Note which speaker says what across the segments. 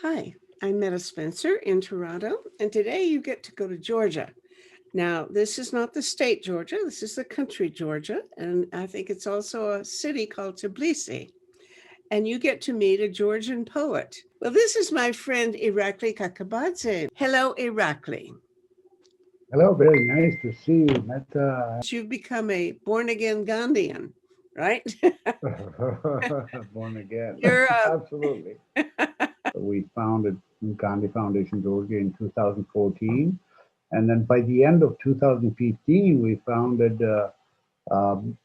Speaker 1: Hi, I'm Metta Spencer in Toronto, and today you get to go to Georgia. Now, this is not the state Georgia, this is the country Georgia, and I think it's also a city called Tbilisi. And you get to meet a Georgian poet. Well, this is my friend Irakli Kakabadze. Hello, Irakli.
Speaker 2: Hello, very nice to see you, Metta.
Speaker 1: You've become a born again Gandhian, right?
Speaker 2: Born again.
Speaker 1: You're
Speaker 2: Absolutely. We founded Gandhi Foundation Georgia in 2014. And then by the end of 2015, we founded um,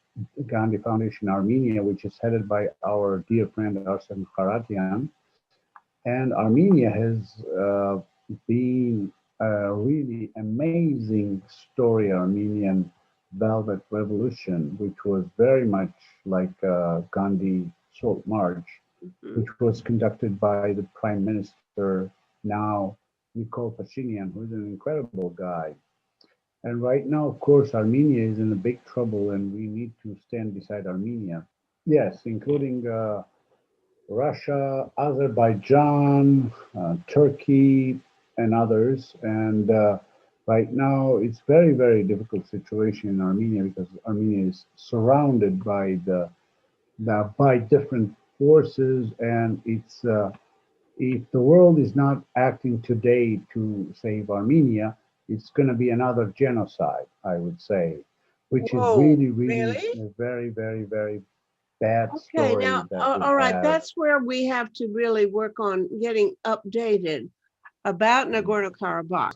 Speaker 2: Gandhi Foundation Armenia, which is headed by our dear friend Arsen Kharatian. And Armenia has been a really amazing story, Armenian Velvet Revolution, which was very much like Gandhi Salt March,
Speaker 1: Mhm.
Speaker 2: which was conducted by the Prime Minister now, Nikol Pashinyan, who's an incredible guy. And right now, of course, Armenia is in a big trouble, and we need to stand beside Armenia. Yes, including Russia, Azerbaijan, Turkey, and others. And right now, it's very, very difficult situation in Armenia because Armenia is surrounded by by different forces, and it's if the world is not acting today to save Armenia, it's going to be another genocide, I would say, which is
Speaker 1: Whoa,
Speaker 2: really, really
Speaker 1: really?
Speaker 2: a very, very, very bad
Speaker 1: Okay, now,
Speaker 2: story that we
Speaker 1: all right,
Speaker 2: have.
Speaker 1: that's where we have to really work on getting updated about Nagorno-Karabakh.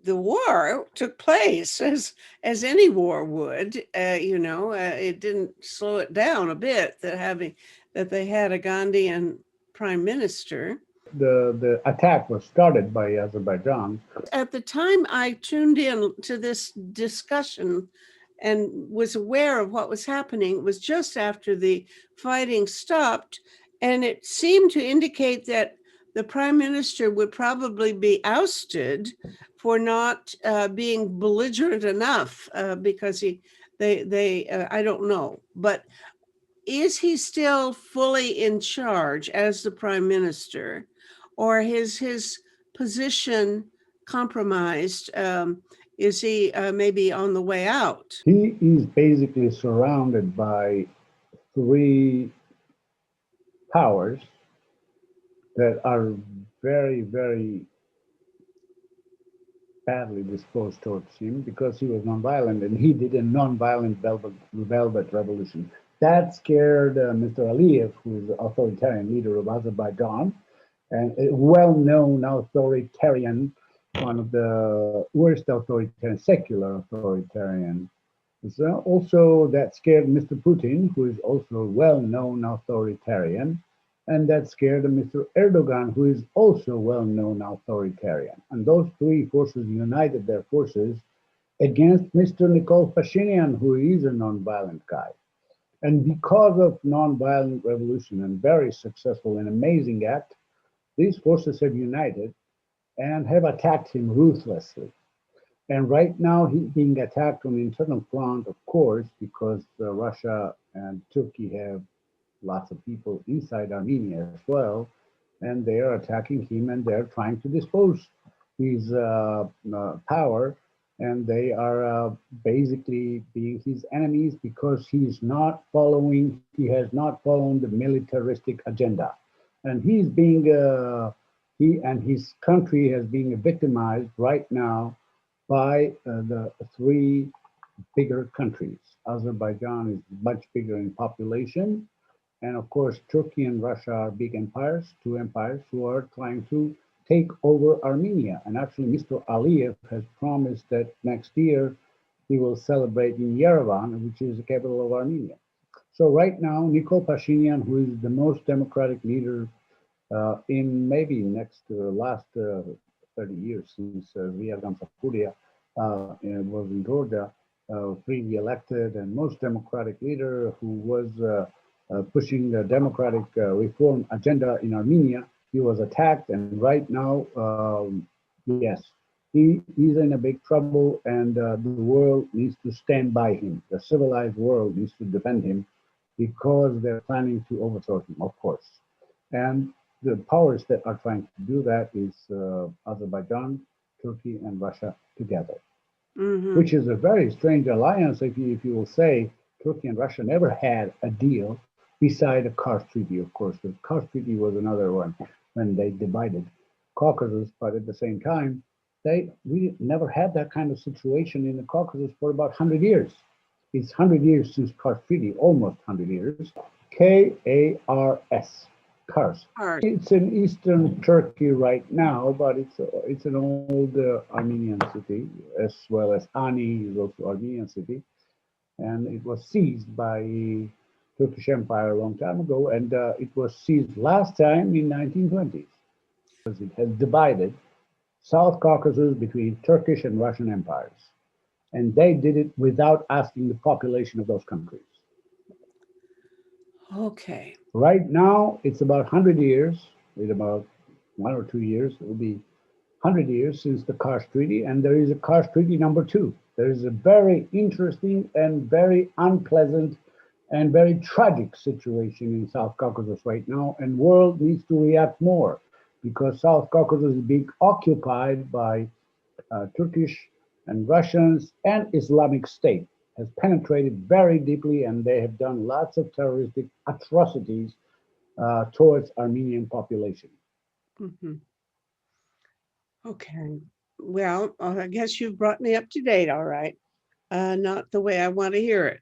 Speaker 1: The war took place as any war would. It didn't slow it down a bit that they had a Gandhian prime minister.
Speaker 2: The attack was started by Azerbaijan.
Speaker 1: At the time I tuned in to this discussion and was aware of what was happening, it was just after the fighting stopped, and it seemed to indicate that the prime minister would probably be ousted for not being belligerent enough because they I don't know, but is he still fully in charge as the prime minister, or his position compromised? Is he maybe on the way out?
Speaker 2: He is basically surrounded by three powers that are very, very badly disposed towards him because he was nonviolent and he did a nonviolent velvet revolution. That scared Mr. Aliyev, who is the authoritarian leader of Azerbaijan and a well known authoritarian, one of the worst authoritarian, secular authoritarian. So also, that scared Mr. Putin, who is also a well known authoritarian. And that scared Mr. Erdogan, who is also a well known authoritarian. And those three forces united their forces against Mr. Nikol Pashinyan, who is a non-violent guy. And because of non-violent revolution and very successful and amazing act, these forces have united and have attacked him ruthlessly. And right now he's being attacked on the internal front, of course, because Russia and Turkey have lots of people inside Armenia as well, and they are attacking him and they're trying to dispose his power, and they are basically being his enemies because he has not followed the militaristic agenda, and he's being he and his country has been victimized right now by the three bigger countries. Azerbaijan is much bigger in population, and of course, Turkey and Russia are big empires, two empires who are trying to take over Armenia. And actually, Mr. Aliyev has promised that next year he will celebrate in Yerevan, which is the capital of Armenia. So right now, Nikol Pashinyan, who is the most democratic leader in maybe next last 30 years since Via Gamsapuria was in Georgia, freely elected and most democratic leader who was pushing the democratic reform agenda in Armenia. He was attacked, and right now, yes, he's in a big trouble, and the world needs to stand by him. The civilized world needs to defend him because they're planning to overthrow him, of course. And the powers that are trying to do that is Azerbaijan, Turkey, and Russia together,
Speaker 1: Mm-hmm.
Speaker 2: which is a very strange alliance. If you will say Turkey and Russia never had a deal beside a Kars Treaty, of course. The Kars Treaty was another one when they divided Caucasus, but at the same time, we never had that kind of situation in the Caucasus for about 100 years. It's 100 years since Kars Treaty, almost 100 years. Kars, Kars.
Speaker 1: Hard.
Speaker 2: It's in eastern Turkey right now, but it's an old Armenian city, as well as Ani is also Armenian city, and it was seized by Turkish Empire a long time ago, and it was seized last time in 1920s. It has divided South Caucasus between Turkish and Russian empires, and they did it without asking the population of those countries.
Speaker 1: Okay.
Speaker 2: Right now, it's about 100 years, in about 1 or 2 years, it will be 100 years since the Kars Treaty, and there is a Kars Treaty number 2. There is a very interesting and very unpleasant and very tragic situation in South Caucasus right now, and world needs to react more because South Caucasus is being occupied by Turkish and Russians and Islamic State has penetrated very deeply, and they have done lots of terroristic atrocities towards Armenian population.
Speaker 1: Mm-hmm. Okay. Well, I guess you've brought me up to date, all right. Not the way I want to hear it.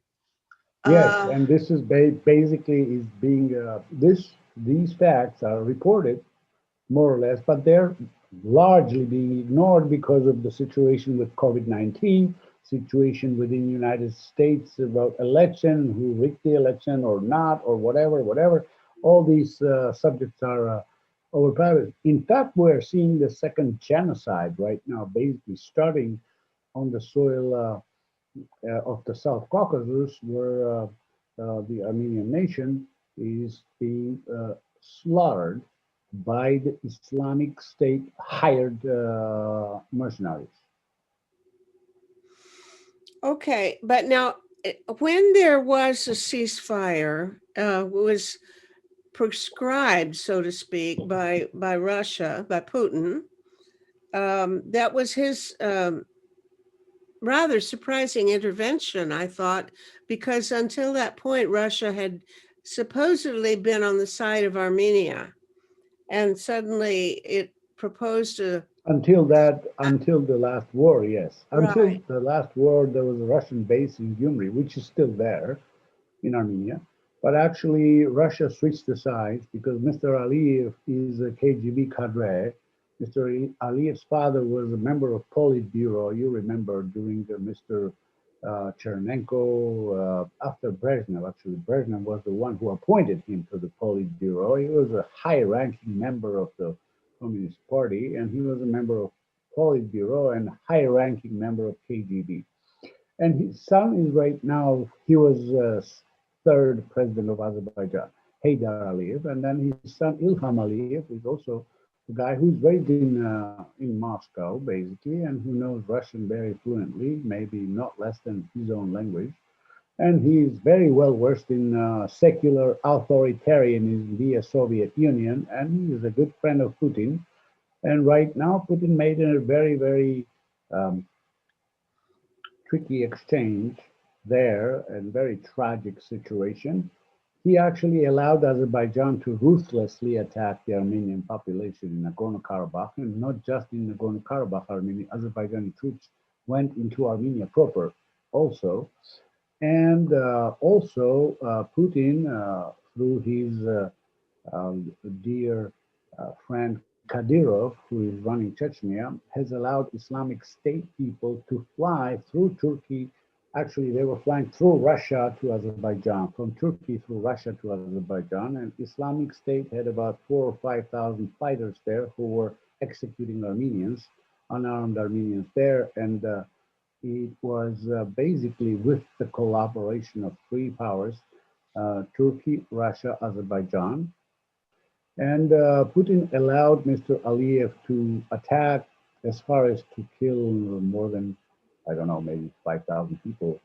Speaker 2: Yes,
Speaker 1: Uh,
Speaker 2: and this is basically is being these facts are reported more or less, but they're largely being ignored because of the situation with COVID-19, situation within the United States about election, who rigged the election or not, or whatever, whatever. All these subjects are overpowered. In fact, we're seeing the second genocide right now, basically starting on the soil of the South Caucasus, where the Armenian nation is being slaughtered by the Islamic State hired mercenaries.
Speaker 1: okay. But now, when there was a ceasefire, was prescribed, so to speak, by Russia, by Putin. That was his rather surprising intervention, I thought, because until that point, Russia had supposedly been on the side of Armenia, and suddenly it proposed a
Speaker 2: Until the last war, yes. Until
Speaker 1: right.
Speaker 2: the last war, there was a Russian base in Gyumri, which is still there in Armenia. But actually, Russia switched the sides because Mr. Aliyev is a KGB cadre. Mr. Aliyev's father was a member of Politburo. You remember during Mr. Chernenko, after Brezhnev, actually, Brezhnev was the one who appointed him to the Politburo. He was a high-ranking member of the Communist Party, and he was a member of Politburo and high-ranking member of KGB. And his son is right now, he was third president of Azerbaijan, Heydar Aliyev, and then his son Ilham Aliyev is also the guy who's raised in Moscow, basically, and who knows Russian very fluently, maybe not less than his own language. And he's very well versed in secular authoritarianism via Soviet Union, and he is a good friend of Putin. And right now, Putin made a very, very um, tricky exchange there and very tragic situation. He actually allowed Azerbaijan to ruthlessly attack the Armenian population in Nagorno-Karabakh, and not just in Nagorno-Karabakh, Azerbaijani troops went into Armenia proper also. And also, Putin, through his dear friend Kadyrov, who is running Chechnya, has allowed Islamic State people to fly through Turkey. Actually, they were flying through Russia to Azerbaijan, from Turkey through Russia to Azerbaijan, and Islamic State had about 4,000 or 5,000 fighters there who were executing Armenians, unarmed Armenians there, and it was basically with the collaboration of three powers, Turkey, Russia, Azerbaijan, and Putin allowed Mr. Aliyev to attack as far as to kill more than, I don't know, maybe 5,000 people,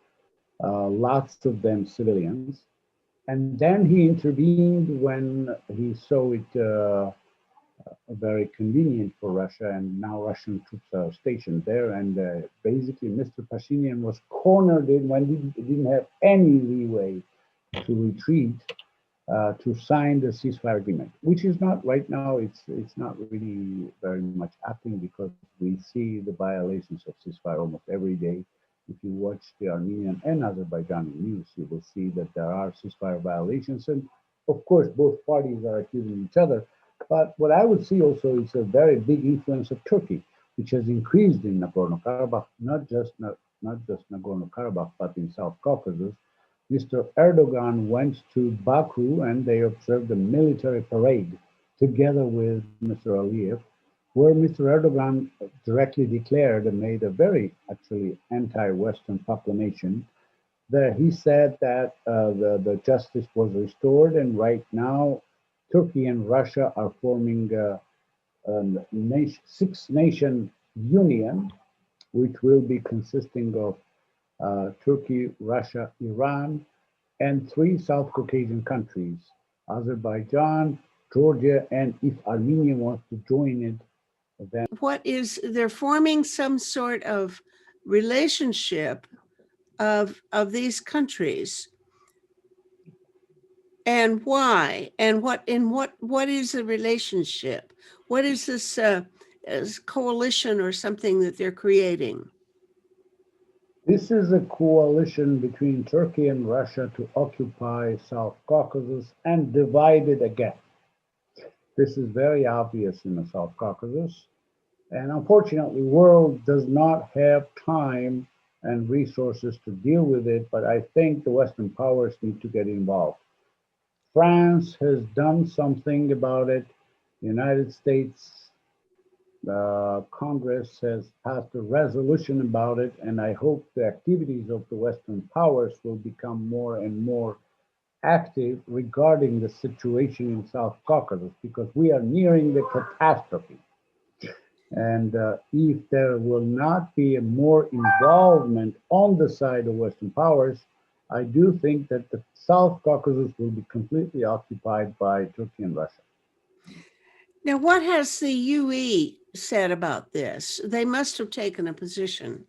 Speaker 2: lots of them civilians. And then he intervened when he saw it very convenient for Russia, and now Russian troops are stationed there. And basically, Mr. Pashinyan was cornered in when he didn't have any leeway to retreat, to sign the ceasefire agreement, which is not right now. It's not really very much acting because we see the violations of ceasefire almost every day. If you watch the Armenian and Azerbaijani news, you will see that there are ceasefire violations, and of course, both parties are accusing each other. But what I would see also is a very big influence of Turkey, which has increased in Nagorno-Karabakh, not just Nagorno-Karabakh, but in South Caucasus. Mr. Erdogan went to Baku and they observed a military parade together with Mr. Aliyev, where Mr. Erdogan directly declared and made a very actually anti-Western proclamation. There he said that the justice was restored, and right now Turkey and Russia are forming a six-nation union, which will be consisting of Turkey, Russia, Iran, and three South Caucasian countries, Azerbaijan, Georgia, and if Armenia wants to join it, then
Speaker 1: they're forming some sort of relationship of these countries, and why, and what is the relationship? What is this coalition or something that they're creating?
Speaker 2: this is a coalition between Turkey and Russia to occupy South Caucasus and divide it again. This is very obvious in the South Caucasus. And unfortunately, the world does not have time and resources to deal with it, but I think the Western powers need to get involved. France has done something about it. The United States Congress has passed a resolution about it, and I hope the activities of the Western powers will become more and more active regarding the situation in South Caucasus, because we are nearing the catastrophe. And if there will not be more involvement on the side of Western powers, I do think that the South Caucasus will be completely occupied by Turkey and Russia.
Speaker 1: Now, what has the UE said about this? They must have taken a position.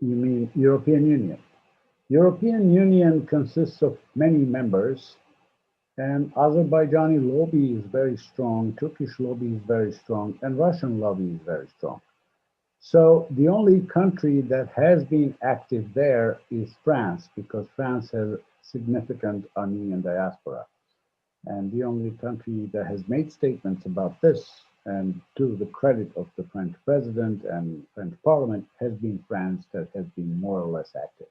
Speaker 2: You mean European Union? European Union consists of many members, and Azerbaijani lobby is very strong, Turkish lobby is very strong, and Russian lobby is very strong. So the only country that has been active there is France, because France has significant Armenian diaspora. And the only country that has made statements about this, and to the credit of the French president and French parliament, has been France, that has been more or less active.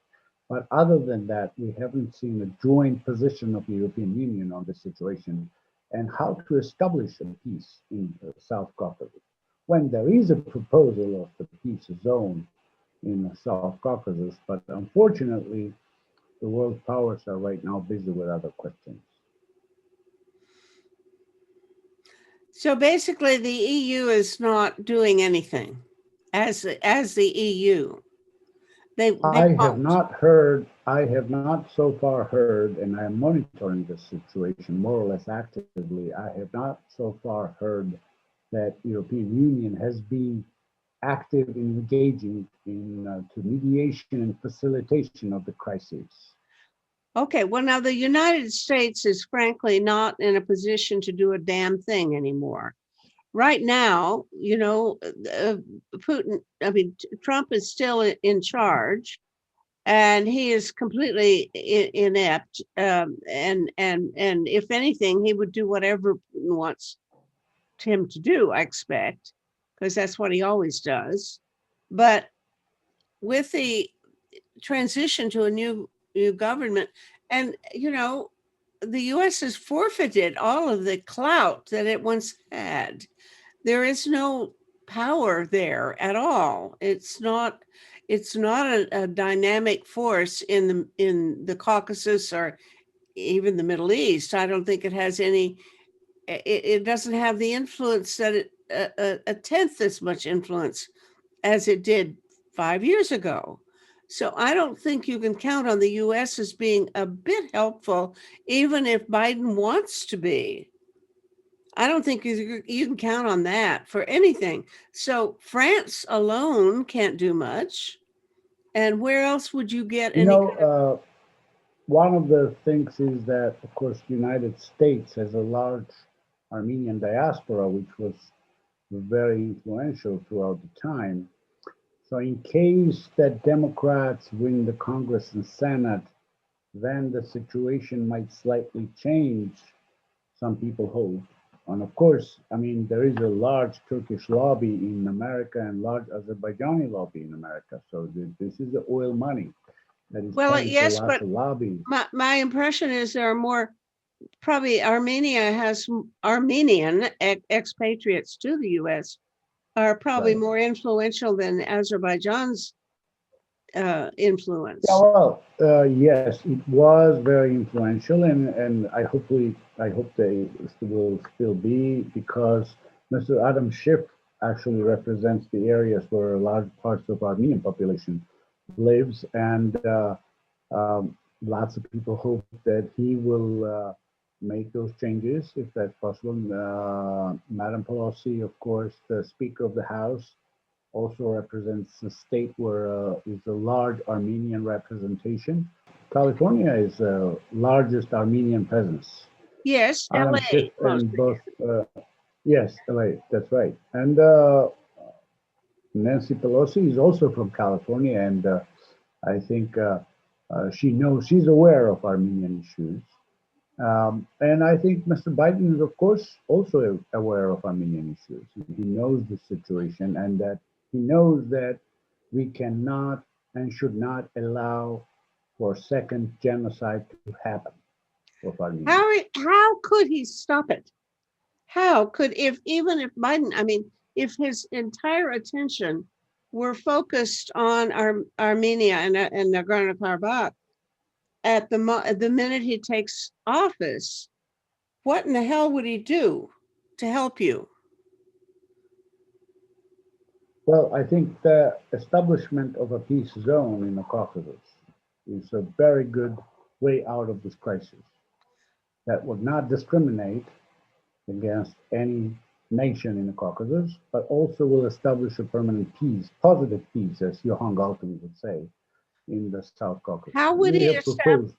Speaker 2: But other than that, we haven't seen a joint position of the European Union on the situation and how to establish a peace in the South Caucasus. When there is a proposal of the peace zone in the South Caucasus, but unfortunately, the world powers are right now busy with other questions.
Speaker 1: So basically, the EU is not doing anything as the EU.
Speaker 2: I have not so far heard, and I am monitoring this situation more or less actively. I have not so far heard that European Union has been active in engaging in to mediation and facilitation of the crisis.
Speaker 1: Okay, well, now the United States is frankly not in a position to do a damn thing anymore. Right now, you know, Trump is still in charge, and he is completely inept. And if anything, he would do whatever Putin wants him to do, I expect, because that's what he always does. But with the transition to a new government, and you know, the U.S. has forfeited all of the clout that it once had. There is no power there at all. It's not a dynamic force in the Caucasus or even the Middle East. I don't think it has any. It doesn't have the influence that a tenth as much influence as it did 5 years ago. So I don't think you can count on the US as being a bit helpful, even if Biden wants to be. I don't think you can count on that for anything. So France alone can't do much. And where else would you get
Speaker 2: You
Speaker 1: any?
Speaker 2: know, one of the things is that, of course, the United States has a large Armenian diaspora, which was very influential throughout the time. So in case that Democrats win the Congress and Senate, then the situation might slightly change, some people hope. And of course, I mean, there is a large Turkish lobby in America and large Azerbaijani lobby in America. So this is the oil money that is
Speaker 1: Well,
Speaker 2: paying for
Speaker 1: yes,
Speaker 2: lots
Speaker 1: but
Speaker 2: of lobbies.
Speaker 1: my impression is there are more, probably Armenia has Armenian expatriates to the US are probably
Speaker 2: Right.
Speaker 1: more influential than Azerbaijan's
Speaker 2: Yeah,
Speaker 1: influence.
Speaker 2: well, yes, it was very influential, and I hope they will still be, because Mr. Adam Schiff actually represents the areas where large parts of Armenian population lives, and lots of people hope that he will make those changes if that's possible. Madam Pelosi, of course, the Speaker of the House, also represents a state where is a large Armenian representation. California is the largest Armenian presence.
Speaker 1: Yes,
Speaker 2: Adam
Speaker 1: LA
Speaker 2: Schiff and
Speaker 1: mostly.
Speaker 2: both, yes, LA, that's right. And Nancy Pelosi is also from California, and I think she knows, she's aware of Armenian issues. And I think Mr. Biden is, of course, also aware of Armenian issues. He knows the situation, and that he knows that we cannot and should not allow for second genocide to happen of Armenia.
Speaker 1: How could he stop it? How could, if even if Biden, I mean, if his entire attention were focused on Armenia and Nagorno-Karabakh at the minute he takes office, what in the hell would he do to help you?
Speaker 2: Well, I think the establishment of a peace zone in the Caucasus is a very good way out of this crisis that would not discriminate against any nation in the Caucasus, but also will establish a permanent peace, positive peace, as Johan Galtung would say, in the South Caucasus.
Speaker 1: How would
Speaker 2: We
Speaker 1: he
Speaker 2: have
Speaker 1: establish?
Speaker 2: proposed.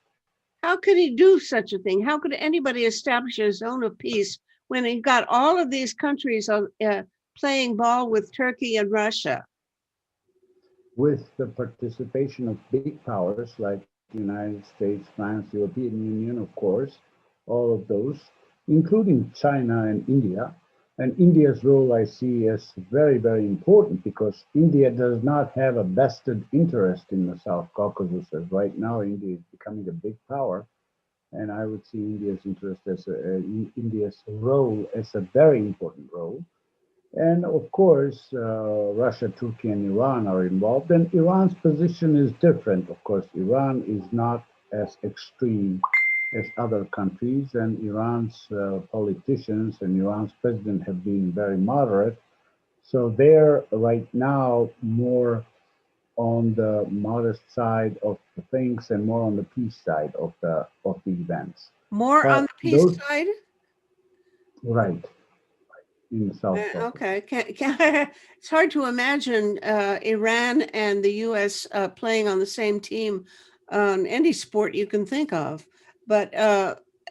Speaker 1: How could he do such a thing? How could anybody establish a zone of peace when he got all of these countries playing ball with Turkey and Russia?
Speaker 2: With the participation of big powers like the United States, France, the European Union, of course, all of those, including China and India. And India's role I see as very, very important, because India does not have a vested interest in the South Caucasus, as right now India is becoming a big power. And I would see India's interest as India's role as a very important role. And of course, Russia, Turkey, and Iran are involved. And Iran's position is different. Of course, Iran is not as extreme as other countries, and Iran's politicians and Iran's president have been very moderate. So they're right now more on the modest side of the things and more on the peace side of the events.
Speaker 1: More on
Speaker 2: But
Speaker 1: the peace
Speaker 2: those,
Speaker 1: side?
Speaker 2: right, in the South Caucasus.
Speaker 1: Okay, it's hard to imagine Iran and the U.S. Playing on the same team on any sport you can think of. But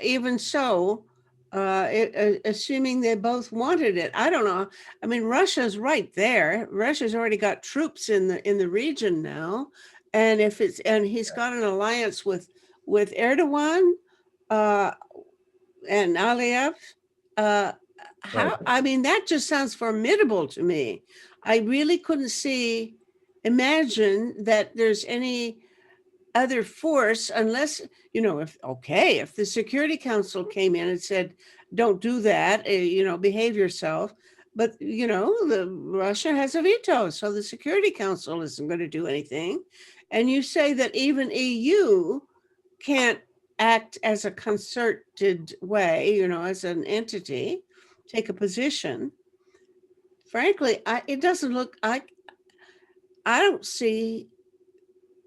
Speaker 1: even so, assuming they both wanted it, I don't know. I mean, Russia's right there. Russia's already got troops in the region now, and he's got an alliance with Erdogan uh, and Aliyev. Uh,
Speaker 2: Right.
Speaker 1: I mean, that just sounds formidable to me. I really couldn't imagine that there's any other force unless, if the Security Council came in and said, don't do that, behave yourself. But, Russia has a veto, so the Security Council isn't going to do anything. And you say that even EU can't act as a concerted way, as an entity, take a position. Frankly, it doesn't look. I don't see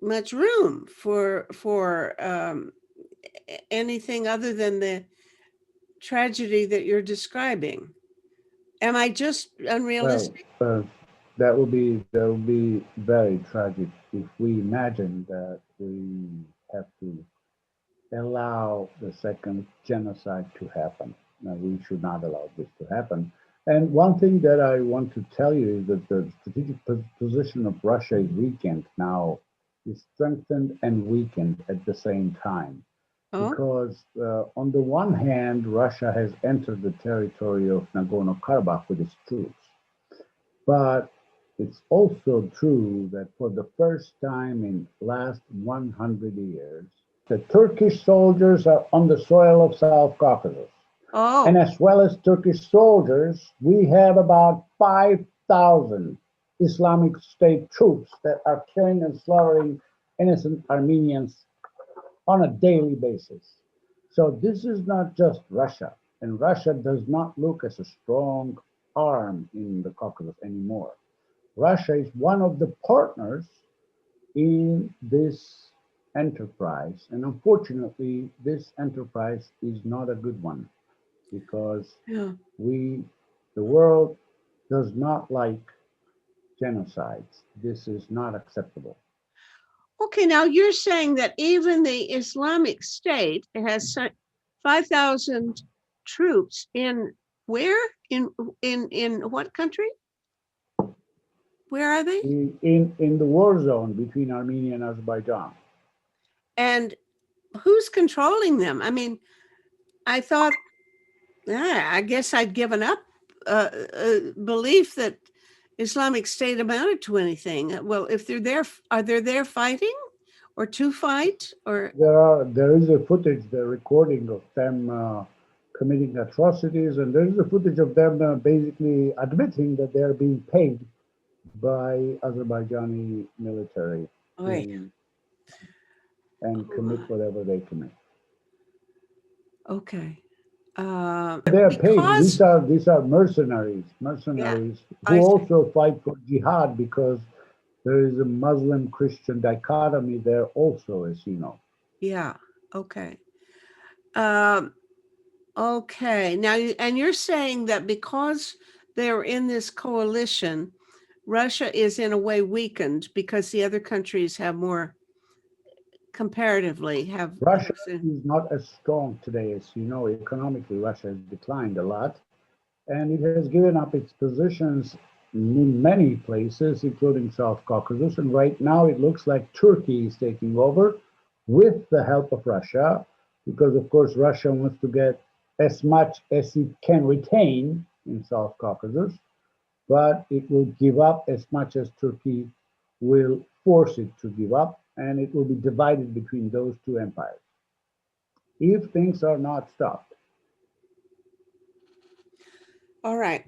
Speaker 1: much room for anything other than the tragedy that you're describing. Am I just
Speaker 2: Well,
Speaker 1: unrealistic?
Speaker 2: that will be very tragic if we imagine that we have to allow the second genocide to happen. Now, we should not allow this to happen. And one thing that I want to tell you is that the strategic position of Russia is weakened now, is strengthened and weakened at the same time.
Speaker 1: Oh,
Speaker 2: Because on the one hand, Russia has entered the territory of Nagorno-Karabakh with its troops. But it's also true that for the first time in last 100 years, the Turkish soldiers are on the soil of South Caucasus. And
Speaker 1: oh,
Speaker 2: as well as Turkish soldiers, we have about 5,000 Islamic State troops that are killing and slaughtering innocent Armenians on a daily basis. So this is not just Russia, and Russia does not look as a strong arm in the Caucasus anymore. Russia is one of the partners in this enterprise, and unfortunately, this enterprise is not a good one because
Speaker 1: yeah.
Speaker 2: we, the world, does not like genocides. This is not acceptable.
Speaker 1: Okay, now you're saying that even the Islamic State has 5,000 troops in where? In what country? Where are they?
Speaker 2: In the war zone between Armenia and Azerbaijan.
Speaker 1: And who's controlling them? I mean, I thought, I guess I'd given up belief that Islamic State amounted to anything. Well, if they're there, are they there fighting or to fight or?
Speaker 2: There is a footage, the recording of them committing atrocities, and there is a footage of them basically admitting that they are being paid by Azerbaijani military
Speaker 1: Oy.
Speaker 2: to and commit whatever they commit.
Speaker 1: Okay.
Speaker 2: They are paid.
Speaker 1: Because,
Speaker 2: These are mercenaries,
Speaker 1: yeah,
Speaker 2: who
Speaker 1: I see.
Speaker 2: also fight for jihad because there is a Muslim Christian dichotomy there also, as you know.
Speaker 1: Yeah. Okay. Um, okay. Now, and you're saying that because they're in this coalition, Russia is in a way weakened because the other countries have more comparatively
Speaker 2: Russia is not as strong today as you know. Economically, Russia has declined a lot, and it has given up its positions in many places, including South Caucasus. And right now, it looks like Turkey is taking over with the help of Russia, because of course, Russia wants to get as much as it can retain in South Caucasus, but it will give up as much as Turkey will force it to give up, and it will be divided between those two empires if things are not stopped.
Speaker 1: all right.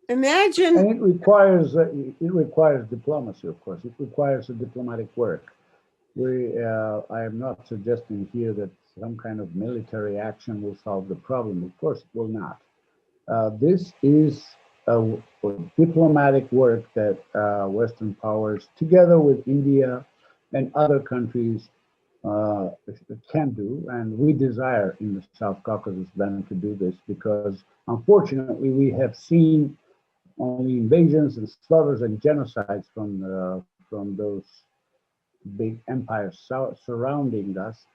Speaker 2: And
Speaker 1: Imagine,
Speaker 2: it requires diplomacy, of course. It requires a diplomatic work. I am not suggesting here that some kind of military action will solve the problem. Of course, it will not. This is a diplomatic work that Western powers, together with India and other countries, uh, can do, and we desire in the South Caucasus them to do this because, unfortunately, we have seen only invasions and slaughters and genocides from those big empires surrounding us.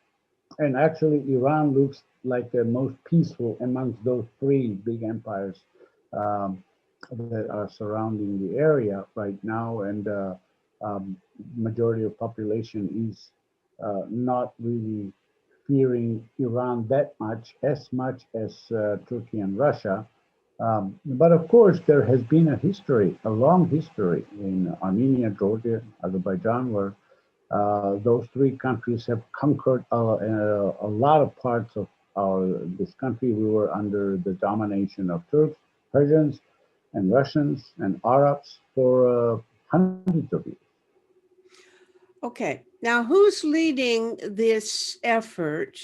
Speaker 2: And actually, Iran looks like the most peaceful amongst those three big empires um, that are surrounding the area right now. And majority of population is not really fearing Iran that much as Turkey and Russia. But of course, there has been a history, a long history in Armenia, Georgia, Azerbaijan, where those three countries have conquered a lot of parts of this country. We were under the domination of Turks, Persians, and Russians and Arabs for hundreds of years.
Speaker 1: okay, now who's leading this effort?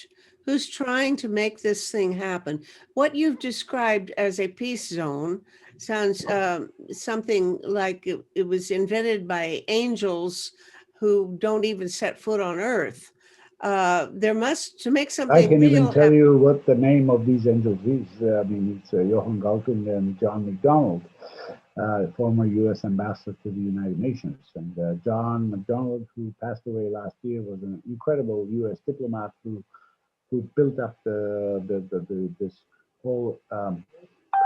Speaker 1: Who's trying to make this thing happen? What you've described as a peace zone sounds something like it was invented by angels who don't even set foot on Earth. There must, to make
Speaker 2: I
Speaker 1: something
Speaker 2: can even
Speaker 1: real
Speaker 2: tell
Speaker 1: happen.
Speaker 2: you what the name of these angels is. I mean, it's Johann Galtung and John McDonald, former U.S. ambassador to the United Nations. And John McDonald, who passed away last year, was an incredible U.S. diplomat who built up this whole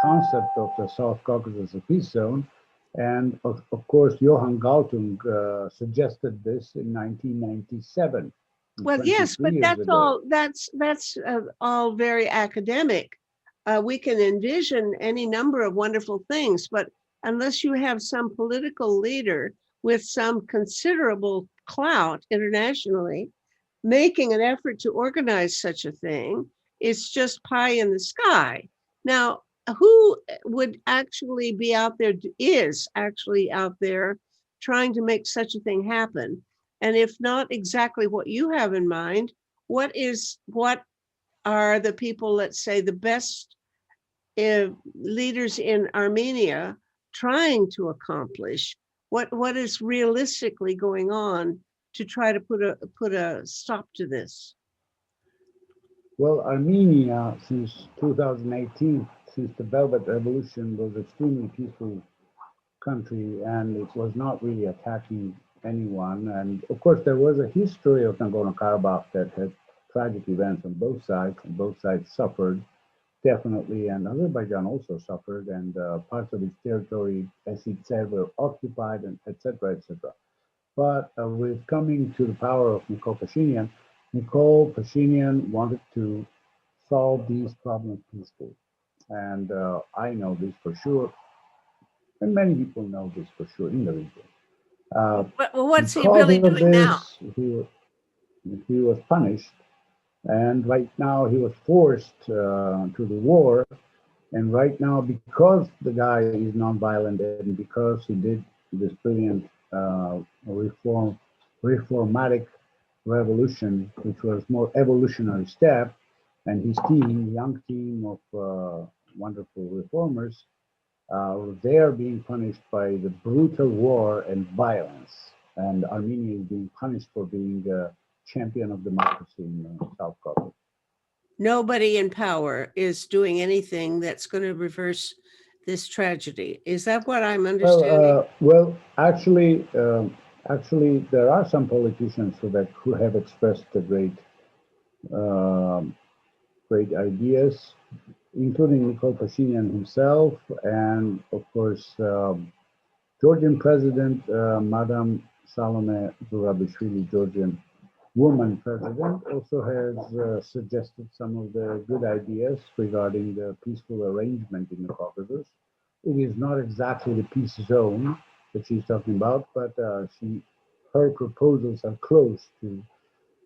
Speaker 2: concept of the South Caucasus as a peace zone. And of course, Johann Galtung suggested this in 1997,
Speaker 1: Well, yes,
Speaker 2: 23
Speaker 1: but
Speaker 2: years
Speaker 1: that's
Speaker 2: ago.
Speaker 1: all. That's all very academic. We can envision any number of wonderful things, but unless you have some political leader with some considerable clout internationally making an effort to organize such a thing, it's just pie in the sky. Now, who would actually be out there, is actually out there trying to make such a thing happen? And if not exactly what you have in mind, what are the people, let's say, the best leaders in Armenia trying to accomplish? What is realistically going on to try to put a stop to this?
Speaker 2: Well, Armenia, since 2018, since the Velvet Revolution, was extremely peaceful country, and it was not really attacking anyone. And of course, there was a history of Nagorno-Karabakh that had tragic events on both sides, and both sides suffered definitely, and Azerbaijan also suffered, and parts of its territory, as it said, were occupied, and etc., etc. But with coming to the power of Nikol Pashinyan wanted to solve these problems peacefully. And I know this for sure, and many people know this for sure in the region. Uh,
Speaker 1: Well, what's he
Speaker 2: because
Speaker 1: really
Speaker 2: of
Speaker 1: doing now?
Speaker 2: this, he was punished, and right now he was forced to the war. And right now, because the guy is nonviolent and because he did this brilliant reformatic revolution, which was more evolutionary step, and his team, young team of wonderful reformers, they are being punished by the brutal war and violence. And Armenia is being punished for being a champion of democracy in South Caucasus.
Speaker 1: Nobody in power is doing anything that's going to reverse this tragedy. Is that what I'm understanding?
Speaker 2: Actually, there are some politicians who have expressed the um great ideas, including Nikol Pashinyan himself, and of course, Georgian President, Madam Salome Zurabishvili, Georgian woman president, also has suggested some of the good ideas regarding the peaceful arrangement in the Caucasus. It is not exactly the peace zone that she's talking about, but her proposals are close to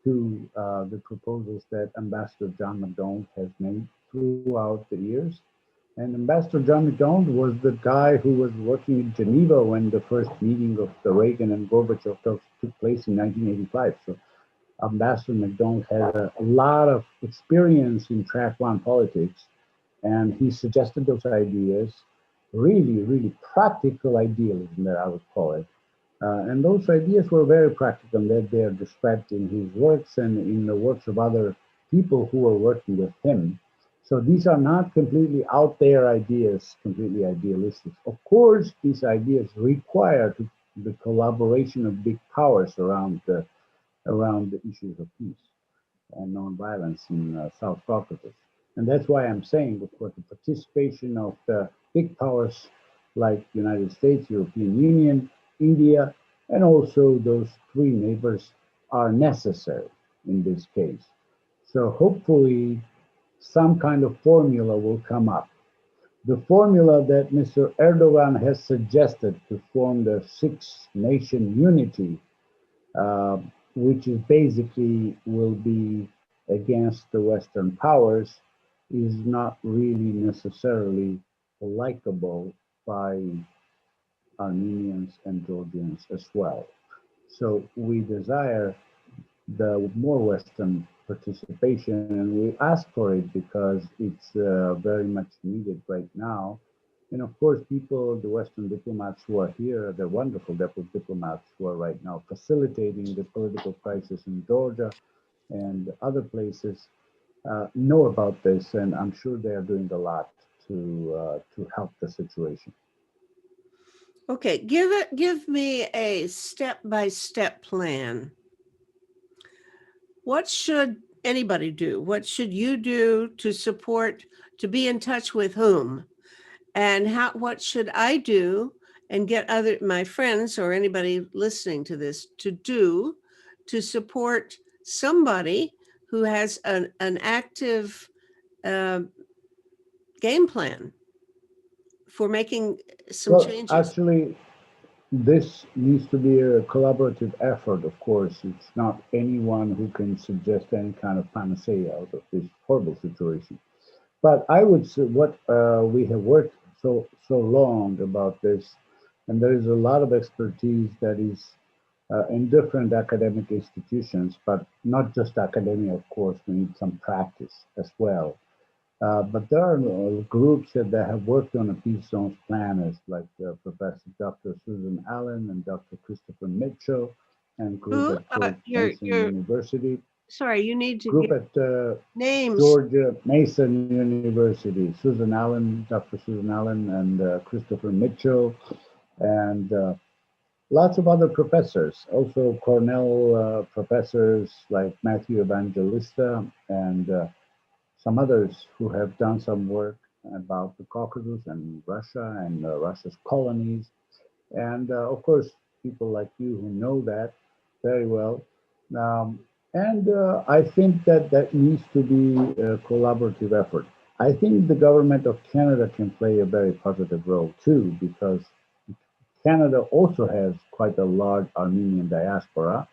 Speaker 2: the proposals that Ambassador John McDonald has made throughout the years. And Ambassador John McDonald was the guy who was working in Geneva when the first meeting of the Reagan and Gorbachev talks took place in 1985. So Ambassador McDonald had a lot of experience in track one politics, and he suggested those ideas, really, really practical idealism that I would call it. And those ideas were very practical, that they are described in his works and in the works of other people who were working with him. So these are not completely out there ideas, completely idealistic. Of course, these ideas require the collaboration of big powers around the issues of peace and nonviolence in South Caucasus. And that's why I'm saying, of course, the participation of the big powers like the United States, European Union, India, and also those three neighbors are necessary in this case. So hopefully some kind of formula will come up. The formula that Mr. Erdogan has suggested to form the six-nation unity, uh, which is basically will be against the Western powers, is not really necessarily likable by Armenians and Georgians as well. So we desire the more Western participation, and we ask for it because it's very much needed right now. And of course, people, the Western diplomats who are here, the wonderful diplomats who are right now facilitating the political crisis in Georgia and other places, know about this, and I'm sure they are doing a lot to help the situation.
Speaker 1: Okay, give me a step-by-step plan. What should anybody do? What should you do to support, to be in touch with whom? And what should I do and get my friends or anybody listening to this to do to support somebody who has an active uh, game plan for making some
Speaker 2: Well,
Speaker 1: changes?
Speaker 2: actually, this needs to be a collaborative effort, of course. It's not anyone who can suggest any kind of panacea out of this horrible situation. But I would say what we have worked so long about this, and there is a lot of expertise that is in different academic institutions, but not just academia, of course. We need some practice as well. But there are groups that have worked on a peace zones planners, like Professor Dr. Susan Allen and Dr. Christopher Mitchell, and group
Speaker 1: Who?
Speaker 2: at George Mason
Speaker 1: You're
Speaker 2: University,
Speaker 1: sorry. You need to
Speaker 2: group
Speaker 1: give
Speaker 2: at
Speaker 1: names.
Speaker 2: Georgia Mason University, Susan Allen, Dr. Susan Allen, and Christopher Mitchell, and lots of other professors, also Cornell professors like Matthew Evangelista and some others who have done some work about the Caucasus and Russia and Russia's colonies. And of course, people like you who know that very well. Um, and I think that that needs to be a collaborative effort. I think the government of Canada can play a very positive role too, because Canada also has quite a large Armenian diaspora,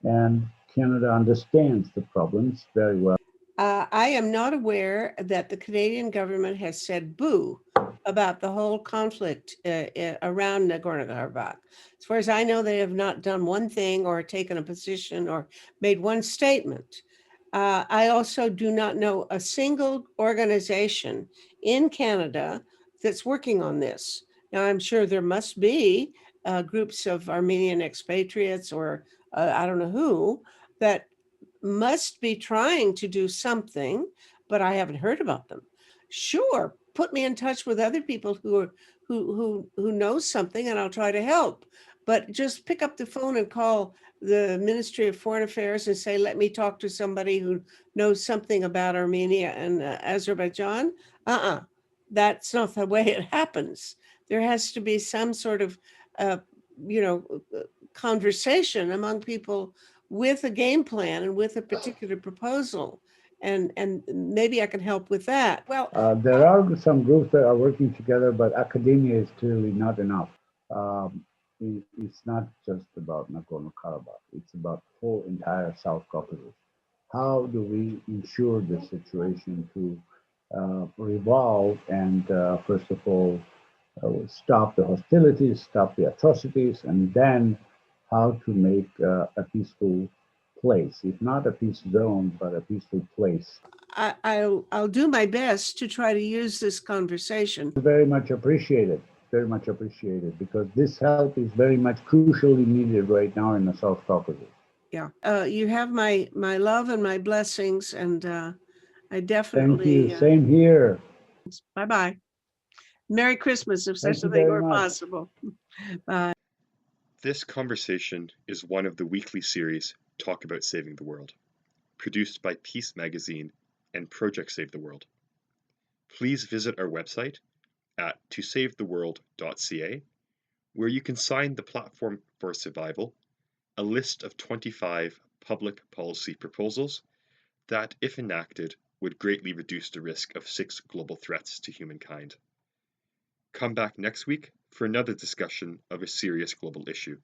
Speaker 2: and Canada understands the problems very well.
Speaker 1: I am not aware that the Canadian government has said boo about the whole conflict around Nagorno-Karabakh. As far as I know, they have not done one thing or taken a position or made one statement. I also do not know a single organization in Canada that's working on this. Now, I'm sure there must be groups of Armenian expatriates or I don't know who that must be trying to do something, but I haven't heard about them. Sure, put me in touch with other people who know something, and I'll try to help. But just pick up the phone and call the Ministry of Foreign Affairs and say, "Let me talk to somebody who knows something about Armenia and Azerbaijan." Uh-uh, that's not the way it happens. There has to be some sort of, uh, you know, conversation among people with a game plan and with a particular proposal. And maybe I can help with that. Well,
Speaker 2: There are some groups that are working together, but academia is clearly not enough. It's not just about Nagorno-Karabakh. It's about the whole entire South Caucasus. How do we ensure this situation to revolve and, first of all, stop the hostilities, stop the atrocities, and then how to make a peaceful place, if not a peace zone, but a peaceful place.
Speaker 1: I'll do my best to try to use this conversation.
Speaker 2: Very much appreciated, very much appreciated, because this help is very much crucially needed right now in the South Caucasus.
Speaker 1: Yeah, you have my love and my blessings, and I
Speaker 2: Thank you.
Speaker 1: definitely.
Speaker 2: Same here.
Speaker 1: Bye bye. Merry Christmas, if such
Speaker 2: Thank
Speaker 1: a
Speaker 2: you
Speaker 1: thing
Speaker 2: very
Speaker 1: were
Speaker 2: much.
Speaker 1: possible. Bye.
Speaker 3: This conversation is one of the weekly series Talk About Saving the World, produced by Peace Magazine and Project Save the World. Please visit our website at tosavetheworld.ca, where you can sign the Platform for Survival, a list of 25 public policy proposals that, if enacted, would greatly reduce the risk of 6 global threats to humankind. Come back next week for another discussion of a serious global issue.